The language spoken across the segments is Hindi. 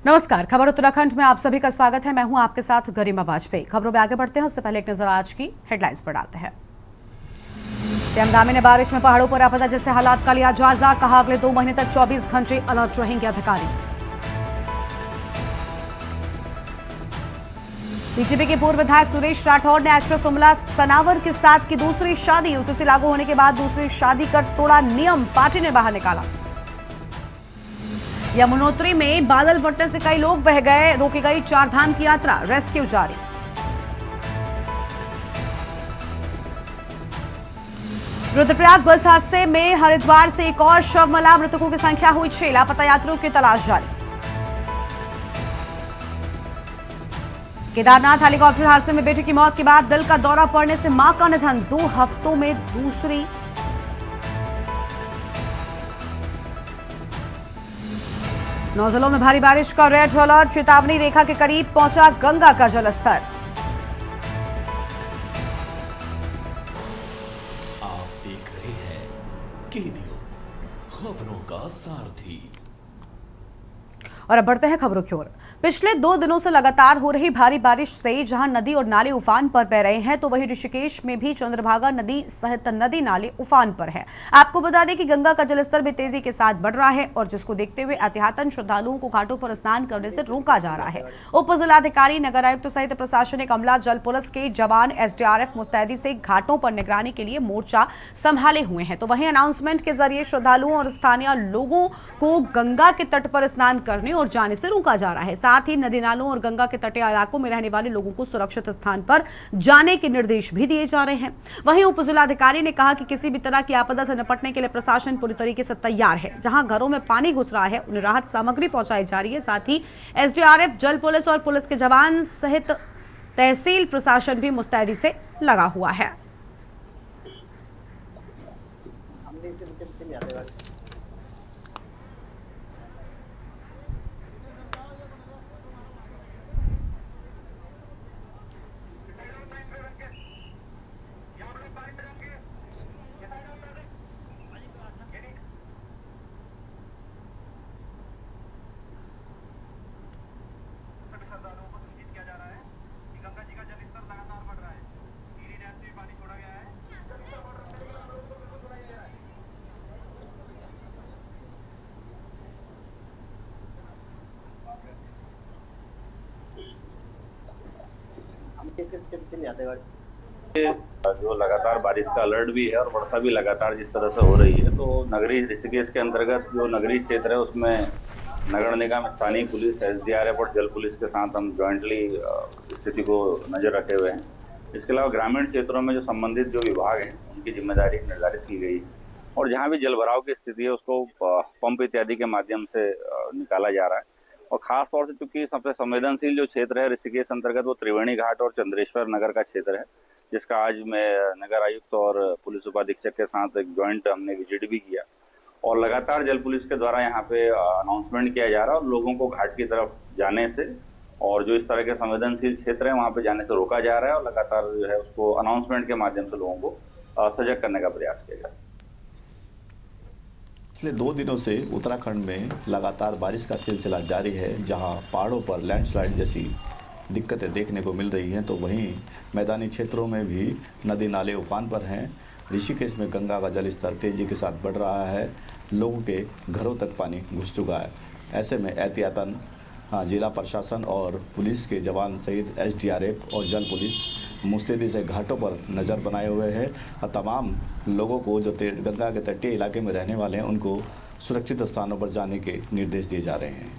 नमस्कार, खबर उत्तराखंड में आप सभी का स्वागत है। मैं हूं आपके साथ गरिमा वाजपेयी। खबरों में आगे बढ़ते हैं उससे पहले एक नजर आज की हेडलाइंस पर डालते हैं। सीएम धामी ने बारिश में पहाड़ों पर आपदा जैसे हालात का लिया जायजा। कहा अगले 2 महीने तक 24 घंटे अलर्ट रहेंगे अधिकारी। बीजेपी के पूर्व विधायक सुरेश राठौर ने एक्ट्रेस उमला सनावर के साथ की दूसरी शादी। यूसीसी लागू होने के बाद दूसरी शादी कर तोड़ा नियम, पार्टी ने बाहर निकाला। यमुनोत्री में बादल फटने से कई लोग बह गए, रोकी गई 4 धाम की यात्रा, रेस्क्यू जारी। रुद्रप्रयाग बस हादसे में हरिद्वार से एक और शव मिला, मृतकों की संख्या हुई 6, लापता यात्रियों की तलाश जारी। केदारनाथ हेलीकॉप्टर हादसे में बेटे की मौत के बाद दिल का दौरा पड़ने से मां का निधन, 2 हफ्तों में दूसरी। नौ जिलों में भारी बारिश का रेड अलर्ट, चेतावनी रेखा के करीब पहुंचा गंगा का जलस्तर। आप देख रहे हैं के न्यूज, खबरों का सारथी। और अब बढ़ते हैं खबरों की ओर। पिछले 2 दिनों से लगातार हो रही भारी बारिश से जहां नदी और नाले उफान पर बह रहे हैं, तो वहीं ऋषिकेश में भी चंद्रभागा नदी सहित नदी नाले उफान पर हैं। आपको बता दें कि गंगा का जलस्तर भी तेजी के साथ बढ़ रहा है और जिसको देखते हुए एहतियातन श्रद्धालुओं को घाटों पर स्नान करने से रोका जा रहा है। उप जिलाधिकारी, नगर आयुक्त सहित प्रशासनिक अमला, जल पुलिस के जवान, एसडीआरएफ मुस्तैदी से घाटों पर निगरानी के लिए मोर्चा संभाले हुए हैं। तो वहीं अनाउंसमेंट के जरिए श्रद्धालुओं और स्थानीय लोगों को गंगा के तट पर स्नान करने और जाने से रोका जा रहा है। साथ ही नदी नालों और गंगा के तटीय इलाकों में रहने वाले लोगों को सुरक्षित स्थान पर जाने के निर्देश भी दिए जा रहे हैं। वहीं उप जिलाधिकारी ने कहा कि किसी भी तरह की आपदा से निपटने के लिए प्रशासन पूरी तरीके से तैयार है। जहां घरों में पानी घुस रहा है उन्हें राहत सामग्री पहुंचाई जा रही है। साथ ही एसडीआरएफ, जल पुलिस और पुलिस के जवान सहित तहसील प्रशासन भी मुस्तैदी से लगा हुआ है। जो लगातार बारिश का अलर्ट भी है और वर्षा भी लगातार जिस तरह से हो रही है, तो नगरी ऋषिकेश के अंतर्गत जो नगरीय क्षेत्र है उसमें नगर निगम, स्थानीय पुलिस, एसडीआरएफ और जल पुलिस के साथ हम जॉइंटली स्थिति को नजर रखे हुए हैं। इसके अलावा ग्रामीण क्षेत्रों में जो संबंधित जो विभाग हैं उनकी जिम्मेदारी निर्धारित की गई और जहाँ भी जलभराव की स्थिति है उसको पंप इत्यादि के माध्यम से निकाला जा रहा है। और खास तौर से चूंकि सबसे संवेदनशील जो क्षेत्र है ऋषिकेश अंतर्गत वो त्रिवेणी घाट और चंद्रेश्वर नगर का क्षेत्र है, जिसका आज मैं नगर आयुक्त और पुलिस उपाधीक्षक के साथ एक ज्वाइंट हमने विजिट भी किया और लगातार जल पुलिस के द्वारा यहाँ पे अनाउंसमेंट किया जा रहा है और लोगों को घाट की तरफ जाने से और जो इस तरह के संवेदनशील क्षेत्र है वहाँ पे जाने से रोका जा रहा है और लगातार जो है उसको अनाउंसमेंट के माध्यम से लोगों को सजग करने का प्रयास किया जा रहा है। पिछले 2 दिनों से उत्तराखंड में लगातार बारिश का सिलसिला जारी है। जहां पहाड़ों पर लैंडस्लाइड जैसी दिक्कतें देखने को मिल रही हैं, तो वहीं मैदानी क्षेत्रों में भी नदी नाले उफान पर हैं। ऋषिकेश में गंगा का जलस्तर तेजी के साथ बढ़ रहा है, लोगों के घरों तक पानी घुस चुका है। ऐसे में एहतियातन जिला प्रशासन और पुलिस के जवान सहित एसडीआरएफ और जल पुलिस मुस्तैदी से घाटों पर नज़र बनाए हुए हैं और तमाम लोगों को जो गंगा के तटीय इलाके में रहने वाले हैं उनको सुरक्षित स्थानों पर जाने के निर्देश दिए जा रहे हैं।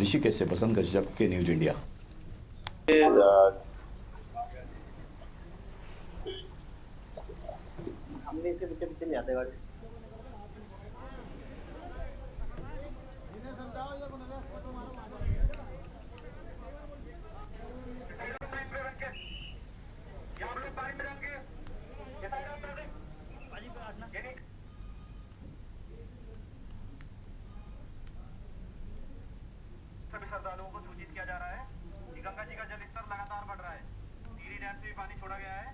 ऋषिकेश से बसंत कश्यप के न्यूज इंडिया। श्रद्धालुओं को सूचित किया जा रहा है कि गंगा जी का जलस्तर लगातार बढ़ रहा है। टिहरी डैम से भी पानी छोड़ा गया है।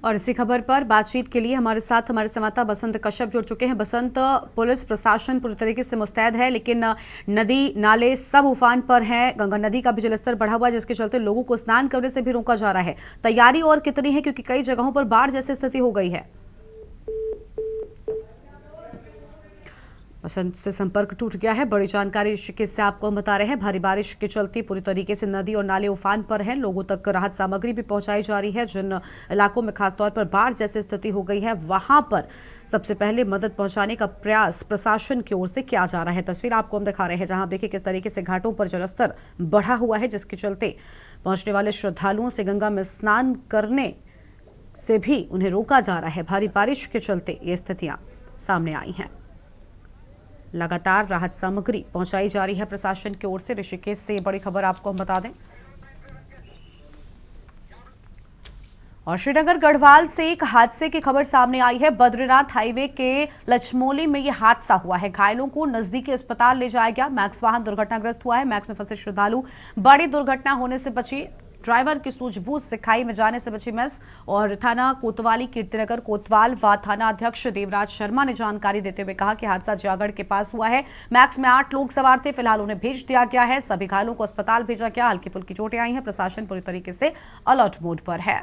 और इसी खबर पर बातचीत के लिए हमारे साथ हमारे संवाददाता बसंत कश्यप जुड़ चुके हैं। बसंत, पुलिस प्रशासन पूरी तरीके से मुस्तैद है, लेकिन नदी नाले सब उफान पर हैं। गंगा नदी का भी जलस्तर बढ़ा हुआ है, जिसके चलते लोगों को स्नान करने से भी रोका जा रहा है। तैयारी और कितनी है, क्योंकि कई जगहों पर बाढ़ जैसी स्थिति हो गई है। बसंत से संपर्क टूट गया है। बड़ी जानकारी ऋषिकेश से आपको हम बता रहे हैं। भारी बारिश के चलते पूरी तरीके से नदी और नाले उफान पर हैं। लोगों तक राहत सामग्री भी पहुंचाई जा रही है। जिन इलाकों में खासतौर पर बाढ़ जैसी स्थिति हो गई है, वहां पर सबसे पहले मदद पहुंचाने का प्रयास प्रशासन की ओर से किया जा रहा है। तस्वीर आपको हम दिखा रहे हैं, जहां देखिए किस तरीके से घाटों पर जलस्तर बढ़ा हुआ है, जिसके चलते पहुंचने वाले श्रद्धालुओं से गंगा में स्नान करने से भी उन्हें रोका जा रहा है। भारी बारिश के चलते ये स्थितियां सामने आई हैं। लगातार राहत सामग्री पहुंचाई जा रही है प्रशासन की ओर से। ऋषिकेश से बड़ी खबर आपको हम बता दें। और श्रीनगर गढ़वाल से एक हादसे की खबर सामने आई है। बद्रीनाथ हाईवे के लचमोली में यह हादसा हुआ है। घायलों को नजदीकी अस्पताल ले जाया गया। मैक्स वाहन दुर्घटनाग्रस्त हुआ है। मैक्स में फंसे श्रद्धालु बड़ी दुर्घटना होने से बची। ड्राइवर की सूझबूझ से खाई में जाने से बची मैस। और थाना कोतवाली कीर्तिनगर कोतवाल व थाना अध्यक्ष देवराज शर्मा ने जानकारी देते हुए कहा कि हादसा जियागढ़ के पास हुआ है। मैक्स में 8 लोग सवार थे। फिलहाल उन्हें भेज दिया गया है। सभी घायलों को अस्पताल भेजा गया। हल्की फुल्की चोटें आई हैं। प्रशासन पूरी तरीके से अलर्ट मोड पर है।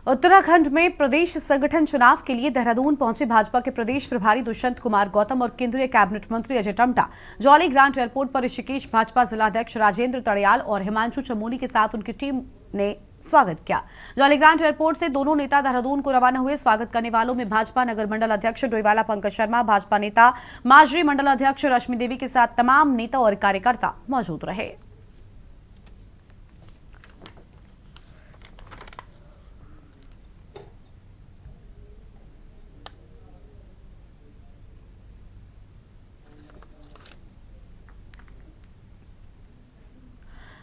उत्तराखंड में प्रदेश संगठन चुनाव के लिए देहरादून पहुंचे भाजपा के प्रदेश प्रभारी दुष्यंत कुमार गौतम और केंद्रीय कैबिनेट मंत्री अजय टम्टा। जौली ग्रांट एयरपोर्ट पर ऋषिकेश भाजपा जिलाध्यक्ष राजेंद्र तड़ियाल और हिमांशु चमोली के साथ उनकी टीम ने स्वागत किया। जौली ग्रांट एयरपोर्ट से दोनों नेता देहरादून को रवाना हुए। स्वागत करने वालों में भाजपा नगर मंडल अध्यक्ष डोईवाला पंकज शर्मा, भाजपा नेता माजरी मंडल अध्यक्ष रश्मि देवी के साथ तमाम नेता और कार्यकर्ता मौजूद रहे।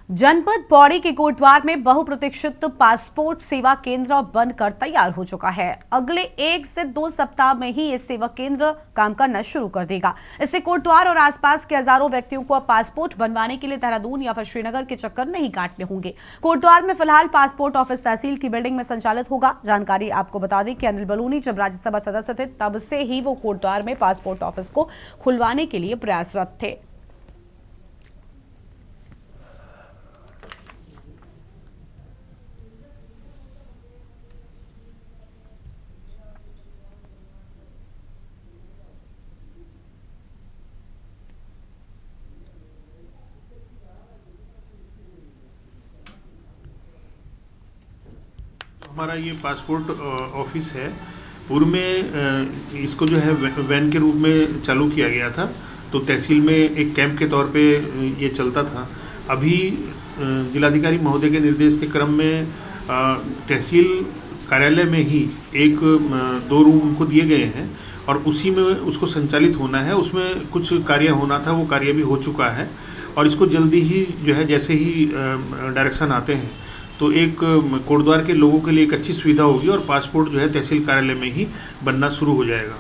जनपद पौड़ी के कोटद्वार में बहुप्रतीक्षित पासपोर्ट सेवा केंद्र बनकर तैयार हो चुका है। अगले 1 से 2 सप्ताह में ही ये सेवा केंद्र काम करना शुरू कर देगा। इससे कोटद्वार और आसपास के हजारों व्यक्तियों को अब पासपोर्ट बनवाने के लिए देहरादून या फिर श्रीनगर के चक्कर नहीं काटने होंगे। कोटद्वार में फिलहाल पासपोर्ट ऑफिस तहसील की बिल्डिंग में संचालित होगा। जानकारी आपको बता दें कि अनिल बलूनी जब राज्यसभा सदस्य थे, तब से ही वो कोटद्वार में पासपोर्ट ऑफिस को खुलवाने के लिए प्रयासरत थे। हमारा ये पासपोर्ट ऑफिस है। पूर्व में इसको जो है वैन के रूप में चालू किया गया था, तो तहसील में एक कैंप के तौर पे ये चलता था। अभी जिलाधिकारी महोदय के निर्देश के क्रम में तहसील कार्यालय में ही 2 रूम उनको दिए गए हैं और उसी में उसको संचालित होना है। उसमें कुछ कार्य होना था, वो कार्य भी हो चुका है और इसको जल्दी ही जो है जैसे ही डायरेक्शन आते हैं तो एक कोटद्वार के लोगों के लिए एक अच्छी सुविधा होगी और पासपोर्ट जो है तहसील कार्यालय में ही बनना शुरू हो जाएगा।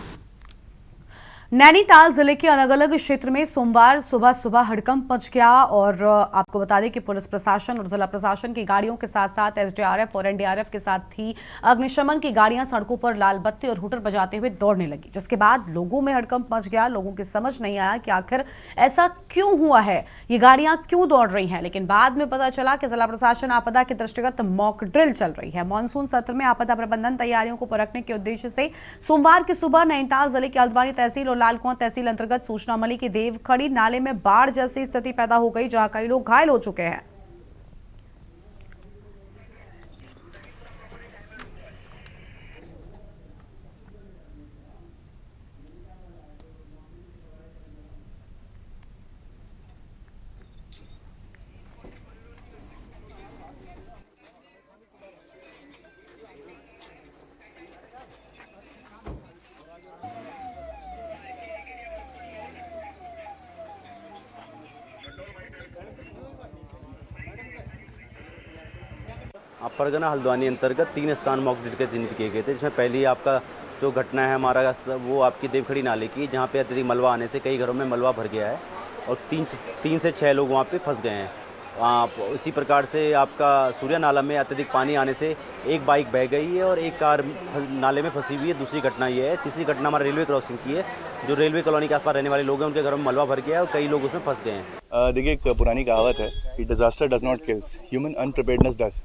नैनीताल जिले के अलग अलग क्षेत्र में सोमवार सुबह सुबह हड़कंप मच गया और आपको बता दें कि पुलिस प्रशासन और जिला प्रशासन की गाड़ियों के साथ साथ एसडीआरएफ और एनडीआरएफ के साथ ही अग्निशमन की गाड़ियां सड़कों पर लाल बत्ती और हूटर बजाते हुए दौड़ने लगी, जिसके बाद लोगों में हड़कंप मच गया। लोगों की समझ नहीं आया कि आखिर ऐसा क्यों हुआ है, ये गाड़ियां क्यों दौड़ रही हैं। लेकिन बाद में पता चला कि जिला प्रशासन आपदा के दृष्टिगत मॉक ड्रिल चल रही है। मानसून सत्र में आपदा प्रबंधन तैयारियों को परखने के उद्देश्य से सोमवार की सुबह नैनीताल जिले की हल्द्वानी तहसील और लालकुआं तहसील अंतर्गत सूचना मिली कि देवखड़ी नाले में बाढ़ जैसी स्थिति पैदा हो गई, जहां कई लोग घायल हो चुके हैं। परगना हल्द्वानी अंतर्गत 3 स्थान मॉक ड्रिल के चिन्हित किए गए थे, जिसमें पहली आपका जो घटना है हमारा वो आपकी देवखड़ी नाले की, जहाँ पे अत्यधिक मलबा आने से कई घरों में मलबा भर गया है और 3 से 6 लोग वहाँ पे फंस गए हैं। इसी प्रकार से आपका सूर्या नाला में अत्यधिक पानी आने से एक बाइक बह गई है और एक कार नाले में फंसी हुई है। दूसरी घटना ये है। तीसरी घटना हमारा रेलवे क्रॉसिंग की है, जो रेलवे कॉलोनी के आसपास रहने वाले लोग हैं, उनके घरों में मलबा भर गया है और कई लोग उसमें फंस गए हैं। देखिए, एक पुरानी कहावत है कि disaster does not kills, human unpreparedness does.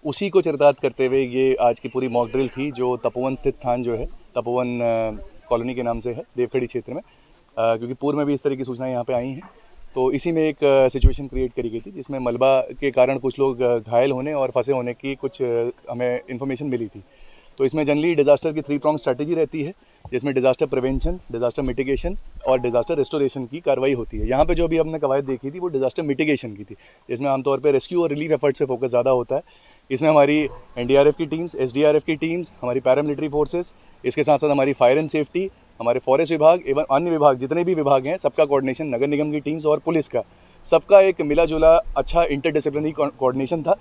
उसी को चरितार्थ करते हुए ये आज की पूरी मॉक ड्रिल थी, जो तपोवन स्थित स्थान जो है, तपोवन कॉलोनी के नाम से है, देवखड़ी क्षेत्र में, क्योंकि पूर्व में भी इस तरह की सूचनाएं यहाँ पे आई हैं। तो इसी में एक सिचुएशन क्रिएट करी गई थी, जिसमें मलबा के कारण कुछ लोग घायल होने और फंसे होने की कुछ हमें इन्फॉर्मेशन मिली थी। तो इसमें जनरली डिजास्टर की 3 प्रॉन्ग स्ट्रैटेजी रहती है, जिसमें डिजास्टर प्रिवेंशन, डिजास्टर मिटिगेशन और डिजास्टर रेस्टोरेशन की कार्रवाई होती है। यहाँ पे जो अभी हमने कवायद देखी थी वो डिजास्टर मिटिगेशन की थी, जिसमें आमतौर पर रेस्क्यू और रिलीफ एफर्ट्स पे फोकस ज़्यादा होता है। इसमें हमारी एनडीआरएफ की टीम्स, एसडीआरएफ की टीम्स, हमारी पैरामिलिट्री फोर्सेस, इसके साथ साथ हमारी फायर एंड सेफ्टी, हमारे फॉरेस्ट विभाग एवं अन्य विभाग, जितने भी विभाग हैं, सबका कोऑर्डिनेशन, नगर निगम की टीम्स और पुलिस का, सबका एक मिला जुला अच्छा इंटरडिसिप्लिनरी कोऑर्डिनेशन था।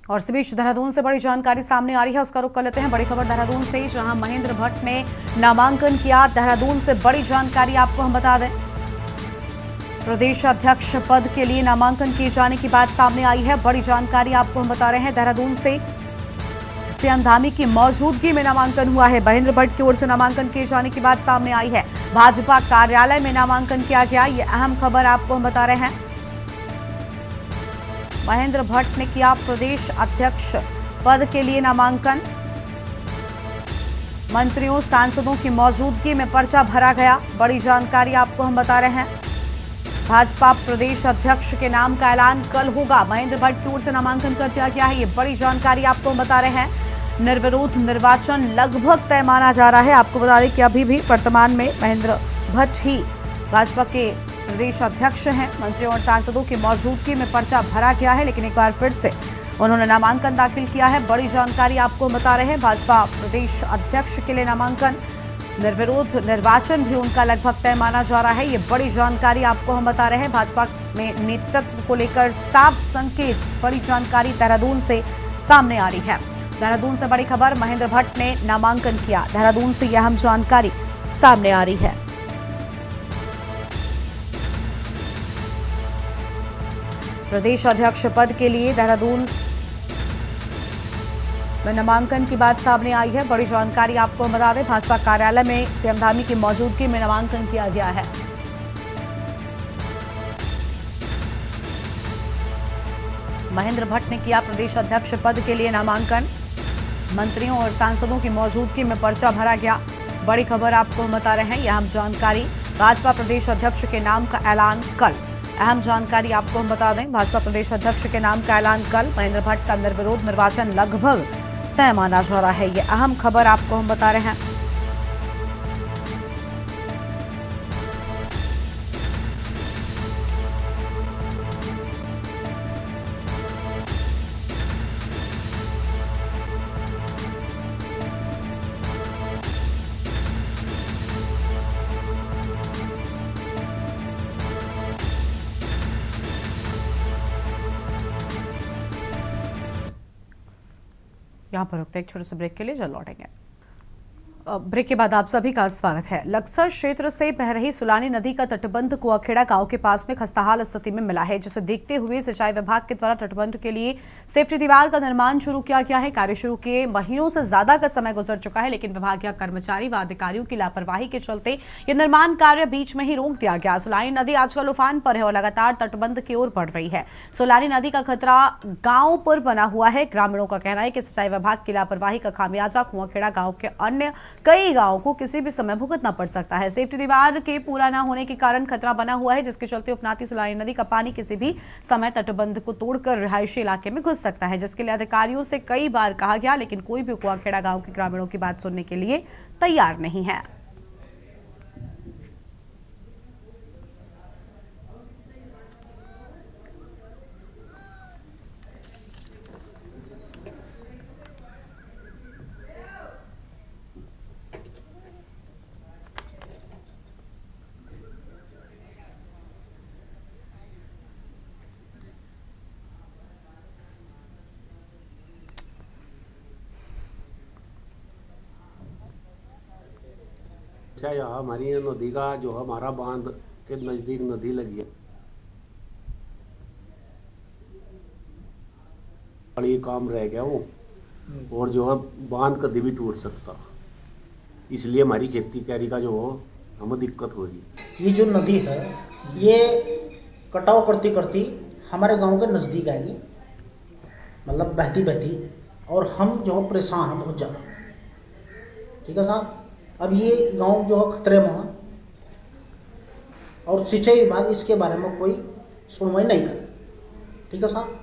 और इस बीच देहरादून से बड़ी जानकारी सामने आ रही है, उसका रुख कर लेते हैं। बड़ी खबर देहरादून से, जहां महेंद्र भट्ट ने नामांकन किया। देहरादून से बड़ी जानकारी आपको हम बता दें, प्रदेश अध्यक्ष पद के लिए नामांकन किए जाने की बात सामने आई है। बड़ी जानकारी आपको हम बता रहे हैं देहरादून से। सीएम धामी की मौजूदगी में नामांकन हुआ है। महेंद्र भट्ट की ओर से नामांकन किए जाने की बात सामने आई है। भाजपा कार्यालय में नामांकन किया गया, ये अहम खबर आपको हम बता रहे हैं। महेंद्र भट्ट ने किया प्रदेश अध्यक्ष पद के लिए नामांकन। मंत्रियों सांसदों की मौजूदगी में पर्चा भरा गया। बड़ी जानकारी आपको हम बता रहे हैं। भाजपा प्रदेश अध्यक्ष के नाम का ऐलान कल होगा। महेंद्र भट्ट की ओर से नामांकन कर दिया गया है, ये बड़ी जानकारी आपको हम बता रहे हैं। निर्विरोध निर्वाचन लगभग तय माना जा रहा है। आपको बता दें कि अभी भी वर्तमान में महेंद्र भट्ट ही भाजपा के प्रदेश अध्यक्ष हैं। मंत्रियों और सांसदों की मौजूदगी में पर्चा भरा गया है, लेकिन एक बार फिर से उन्होंने नामांकन दाखिल किया है। बड़ी जानकारी आपको बता रहे हैं। भाजपा प्रदेश अध्यक्ष के लिए नामांकन, निर्विरोध निर्वाचन भी उनका लगभग तय माना जा रहा है, ये बड़ी जानकारी आपको हम बता रहे हैं। भाजपा में नेतृत्व को लेकर साफ संकेत, बड़ी जानकारी देहरादून से सामने आ रही है। देहरादून से बड़ी खबर, महेंद्र भट्ट ने नामांकन किया। देहरादून से यह अहम जानकारी सामने आ रही है। प्रदेश अध्यक्ष पद के लिए देहरादून में नामांकन की बात सामने आई है। बड़ी जानकारी आपको हम बता दें, भाजपा कार्यालय में सीएम धामी की मौजूदगी में नामांकन किया गया है। महेंद्र भट्ट ने किया प्रदेश अध्यक्ष पद के लिए नामांकन। मंत्रियों और सांसदों की मौजूदगी में पर्चा भरा गया। बड़ी खबर आपको हम बता रहे हैं, यह अहम जानकारी। भाजपा प्रदेश अध्यक्ष के नाम का ऐलान कल। अहम जानकारी आपको हम बता दें, भाजपा प्रदेश अध्यक्ष के नाम का ऐलान कल। महेंद्र भट्ट का निर्विरोध निर्वाचन लगभग तय माना जा रहा है, ये अहम खबर आपको हम बता रहे हैं। यहाँ पर रुकते एक छोटे से ब्रेक के लिए, जल्द लौटेंगे। ब्रेक के बाद आप सभी का स्वागत है। लक्सर क्षेत्र से बह रही सुलानी नदी का तटबंध कुआखेड़ा गांव के पास में खस्ताहाल स्थिति में मिला है, जिसे देखते हुए सिंचाई विभाग के द्वारा तटबंध के लिए सेफ्टी दीवार का निर्माण शुरू किया गया है। कार्य शुरू किए महीनों से ज्यादा का समय गुजर चुका है, लेकिन विभागीय कर्मचारी व अधिकारियों की लापरवाही के चलते ये निर्माण कार्य बीच में ही रोक दिया गया। सुलानी नदी आजकल उफान पर है और लगातार तटबंध की ओर बढ़ रही है। सुलानी नदी का खतरा गांव पर बना हुआ है। ग्रामीणों का कहना है कि सिंचाई विभाग की लापरवाही का खामियाजा कुआखेड़ा गांव के अन्य कई गांवों को किसी भी समय भुगतना पड़ सकता है। सेफ्टी दीवार के पूरा न होने के कारण खतरा बना हुआ है, जिसके चलते उफनाती सुलानी नदी का पानी किसी भी समय तटबंध को तोड़कर रिहायशी इलाके में घुस सकता है, जिसके लिए अधिकारियों से कई बार कहा गया, लेकिन कोई भी कुआखेड़ा गांव के ग्रामीणों की बात सुनने के लिए तैयार नहीं है। अच्छा, यहाँ हमारी ये नदी का जो हमारा बांध के नज़दीक नदी लगी है, ये काम रह गया वो, और जो है बांध कभी भी टूट सकता, इसलिए हमारी खेती कैरी का जो हमें दिक्कत हो रही। ये जो नदी है ये कटाव करती करती हमारे गांव के नज़दीक आएगी, मतलब बहती बहती, और हम जो परेशान हैं बहुत ज़्यादा। ठीक है साहब, अब ये गांव जो है खतरे में है और सिंचाई विभाग इसके बारे में कोई सुनवाई नहीं करे। ठीक है साहब।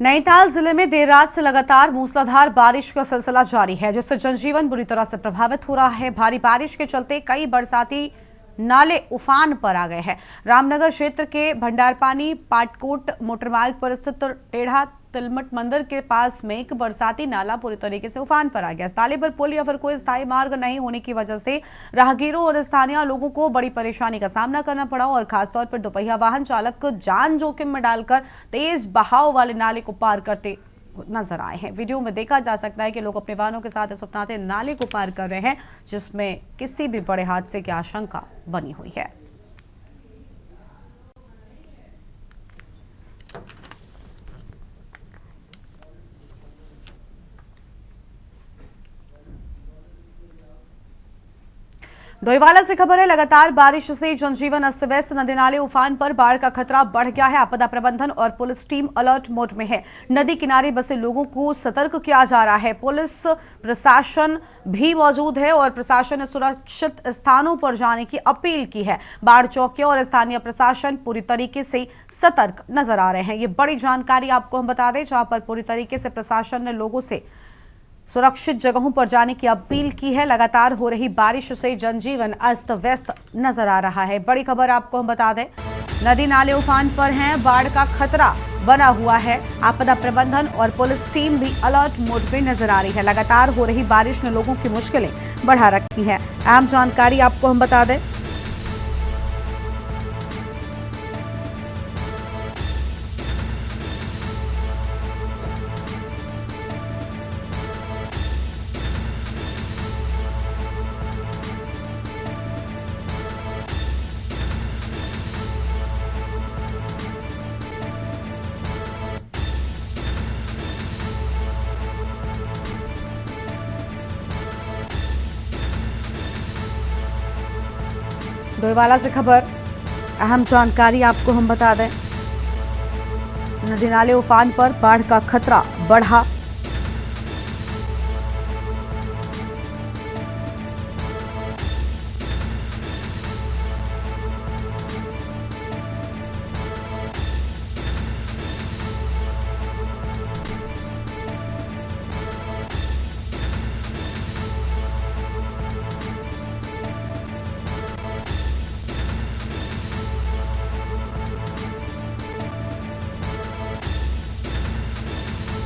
नैनीताल जिले में देर रात से लगातार मूसलाधार बारिश का सिलसिला जारी है, जिससे जनजीवन बुरी तरह से प्रभावित हो रहा है। भारी बारिश के चलते कई बरसाती नाले उफान पर आ गए हैं। रामनगर क्षेत्र के भंडारपानी पाटकोट मोटरमार्ग पर स्थित टेढ़ा तिलमट मंदिर के पास में एक बरसाती नाला पूरी तरीके से उफान पर आ गया। इस नाले पर पुल या फिर कोई स्थायी मार्ग नहीं होने की वजह से राहगीरों और स्थानीय लोगों को बड़ी परेशानी का सामना करना पड़ा और खासतौर पर दोपहिया वाहन चालक को जान जोखिम में डालकर तेज बहाव वाले नाले को पार करते नजर आए हैं। वीडियो में देखा जा सकता है कि लोग अपने वाहनों के साथ इस उफनाते नाले को पार कर रहे हैं, जिसमें किसी भी बड़े हादसे की आशंका बनी हुई है। डोईवाला से खबर है, लगातार बारिश से जनजीवन अस्त व्यस्त, नदी नाले उफान पर, बाढ़ का खतरा बढ़ गया है। आपदा प्रबंधन और पुलिस टीम अलर्ट मोड में है। नदी किनारे बसे लोगों को सतर्क किया जा रहा है। पुलिस प्रशासन भी मौजूद है और प्रशासन ने सुरक्षित स्थानों पर जाने की अपील की है। बाढ़ चौकियां और स्थानीय प्रशासन पूरी तरीके से सतर्क नजर आ रहे हैं। ये बड़ी जानकारी आपको हम बता दें, जहां पर पूरी तरीके से प्रशासन ने लोगों से सुरक्षित जगहों पर जाने की अपील की है। लगातार हो रही बारिश से जनजीवन अस्त व्यस्त नजर आ रहा है। बड़ी खबर आपको हम बता दें, नदी नाले उफान पर हैं, बाढ़ का खतरा बना हुआ है। आपदा प्रबंधन और पुलिस टीम भी अलर्ट मोड पे नजर आ रही है। लगातार हो रही बारिश ने लोगों की मुश्किलें बढ़ा रखी हैं। अहम जानकारी आपको हम बता दें, डोईवाला से खबर, अहम जानकारी आपको हम बता दें, नदी नाले उफान पर, बाढ़ का खतरा बढ़ा।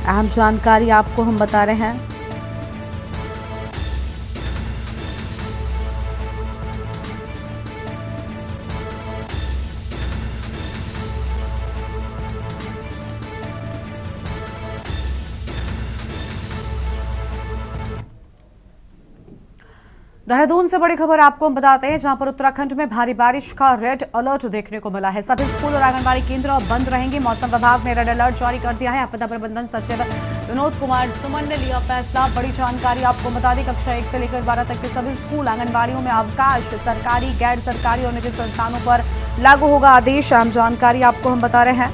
अहम जानकारी आपको हम बता रहे हैं, देहरादून से बड़ी खबर आपको हम बताते हैं, जहां पर उत्तराखंड में भारी बारिश का रेड अलर्ट देखने को मिला है। सभी स्कूल और आंगनबाड़ी केंद्र बंद रहेंगे। मौसम विभाग ने रेड अलर्ट जारी कर दिया है। आपदा प्रबंधन सचिव विनोद कुमार सुमन ने लिया फैसला। बड़ी जानकारी आपको बता दें, कक्षा 1 से लेकर 12 तक के सभी स्कूल आंगनबाड़ियों में अवकाश। सरकारी, गैर सरकारी और निजी संस्थानों पर लागू होगा आदेश। अहम जानकारी आपको हम बता रहे हैं।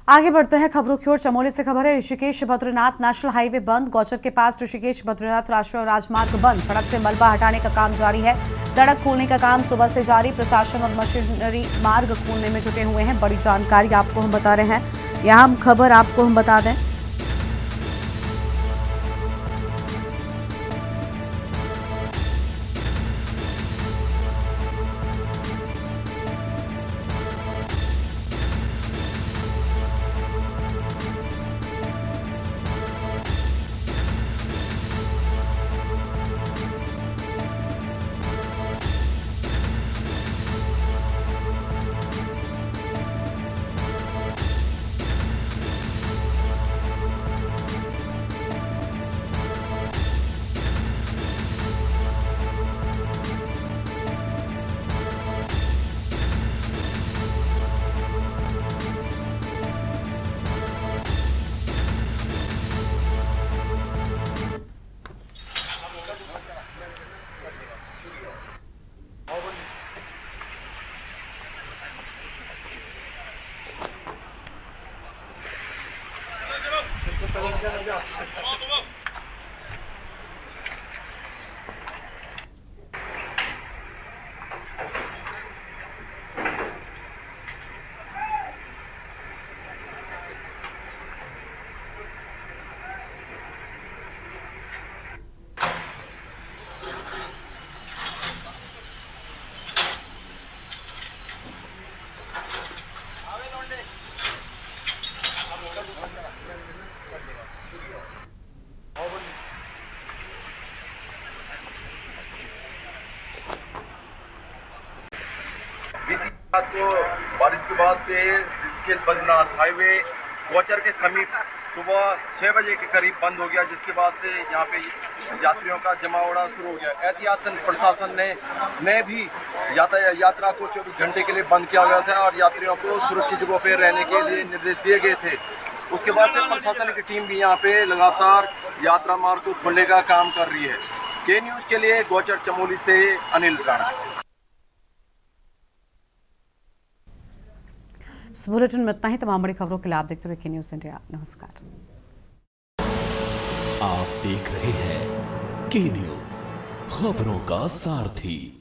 आगे बढ़ते हैं खबरों की ओर। चमोली से खबर है, ऋषिकेश बद्रीनाथ नेशनल हाईवे बंद। गौचर के पास ऋषिकेश बद्रीनाथ राष्ट्रीय राजमार्ग बंद। सड़क से मलबा हटाने का काम जारी है। सड़क खोलने का काम सुबह से जारी। प्रशासन और मशीनरी मार्ग खोलने में जुटे हुए हैं। बड़ी जानकारी आपको हम बता रहे हैं। यहाँ हम खबर आपको हम बता दें, रात को बारिश के बाद से ऋषिकेश बद्रीनाथ हाईवे गौचर के समीप सुबह 6 बजे के करीब बंद हो गया, जिसके बाद से यहाँ पे यात्रियों का जमावड़ा शुरू हो गया। एहतियातन प्रशासन ने भी यात्रा को 24 घंटे के लिए बंद किया गया था और यात्रियों को सुरक्षित जगहों पर रहने के लिए निर्देश दिए गए थे। उसके बाद से प्रशासन की टीम भी यहाँ पे लगातार यात्रा मार्ग को खोलने का काम कर रही है। के न्यूज़ के लिए गौचर चमोली से अनिल राणा। इस बुलेटिन में इतना ही। तमाम बड़ी खबरों के लिए आप देखते रहिए के न्यूज़ इंडिया। नमस्कार। आप देख रहे हैं के न्यूज़, खबरों का सारथी।